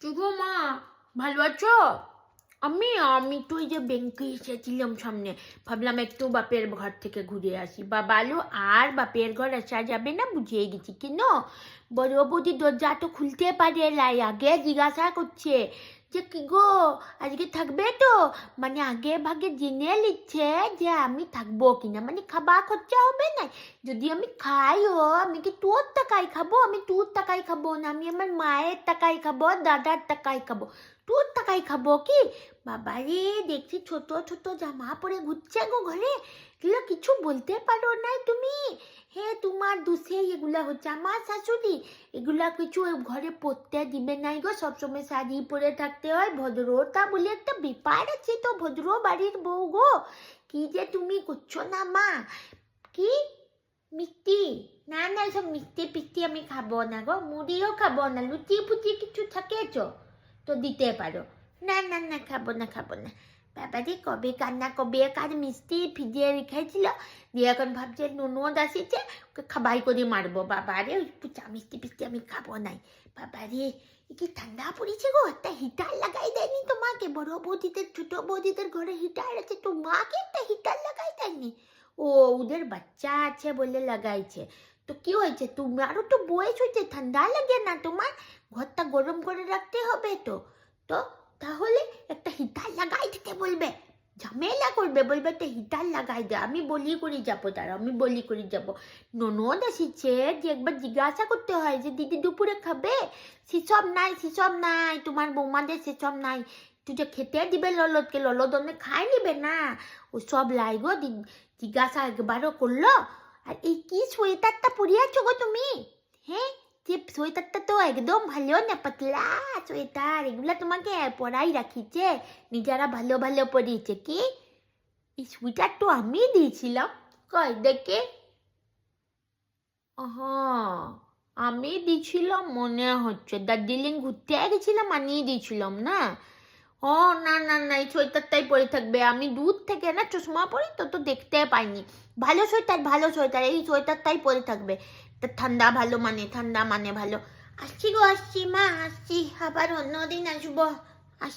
শুভ মা, ভালো আছো? আমি আমি তো এই যে ব্যাংকে এসেছিলাম সামনে, ভাবলাম একটু বাপের ঘর থেকে ঘুরে আসি। বাবা আলো আর বাপের ঘর আসা যাবে না, বুঝিয়ে গেছি। কেন? বড় বৌদি দরজা তো খুলতে পারে লাই, আগে জিজ্ঞাসা করছে যে কি গো আজকে থাকবে তো, মানে আগে ভাগে জেনে নিচ্ছে যে আমি থাকবো কিনা, মানে খাবার খরচা হবে না। যদি আমি খাইও, আমি কি তোর টাকায় খাবো? আমি তোর টাকায় খাবো না, আমি আমার মায়ের টাকায় খাবো, দাদার টাকায় খাবো। তোর টাকায় খাবো কি? বাবারে, দেখছি ছোট ছোট জামা পরে ঘুরছে গো ঘরে। এগুলো কিছু বলতে পারো না তুমি? হে, তোমার দুষে এগুলা হচ্ছে। আমার শাশুড়ি এগুলা কিছু ঘরে পরতে দিবে নাই গো, সবসময় শাড়ি পরে থাকতে হয়। ভদ্রতা বলে একটা ব্যাপার আছে তো, ভদ্র বাড়ির বউ গো। কি যে তুমি করছো না মা। কি মিষ্টি? না না, সব মিষ্টি পিষ্টি আমি খাবো না গো, মুড়িও খাবো না। লুচি ফুচি কিছু থাকে তো দিতে পারো। না না না, খাবো না খাবো না। বাবারে, কবে কান্না, কবে কার মিষ্টি ভিজিয়ে রেখেছিল, দিয়ে এখন ভাবছে ননদ আসিছে, ওকে খাবাই করে মারবো। বাবারে, ওই চা মিষ্টি পিষ্টি আমি খাবো নাই। বাবারে, কি ঠান্ডা পড়েছে গো, একটা হিটার লাগাই দেয়নি তোমাকে? বড় বৌদিদের ছোট বৌদিদের ঘরে হিটার আছে, তোমাকে একটা হিটার লাগাই দেয়নি? ও, ওদের বাচ্চা আছে বলে লাগাইছে। তো কি হয়েছে, তোমারও তো বয়স হয়েছে, ঠান্ডা লাগে না তোমার? ঘরটা গরম করে রাখতে হবে তো। তো তাহলে একটা হিটার লাগাই দিতে বলবে, ঝামেলা করবে, বলবে একটা হিটার লাগাই দে। আমি বলি করে যাবো, তারা আমি বলি করে যাবো। ননদ আসিছে, যে একবার জিজ্ঞাসা করতে হয় যে দিদি দুপুরে খাবে? সেসব নাই, সেসব নাই, তোমার বৌমাদের সেসব নাই। তুই যে খেতে দিবে ললদকে, ললদ অনেক খাই নিবে না, ও সব লাই গো। জিজ্ঞাসা একবারও করলো? আর এই কি সোয়েটারটা পরিয়েছো গো তুমি? হ্যাঁ, যে সোয়েটারটা তো একদম ভালো না, পাতলা সোয়েটার। এগুলা তোমাকে পরাই রাখিছে, নিজেরা ভালো ভালো পরিয়েছে কি? এই সোয়েটার তো আমি দিয়েছিলাম, কই দেখে। হ্যাঁ, আমি দিয়েছিলাম মনে হচ্ছে, দার্জিলিং ঘুরতে গেছিলাম, আনিয়ে দিয়েছিলাম না? ও না না না, এই সোয়েটারটাই পরে থাকবে। আমি দূর থেকে না চশমা পরি তো দেখতে পাইনি। ভালো সোয়েটার, ভালো সোয়েটার, এই সোয়েটারটাই পরে থাকবে। তা ঠান্ডা ভালো মানে, ঠান্ডা মানে ভালো। আসছি গো, আসছি মা, আসছি, আবার অন্যদিন আসবো।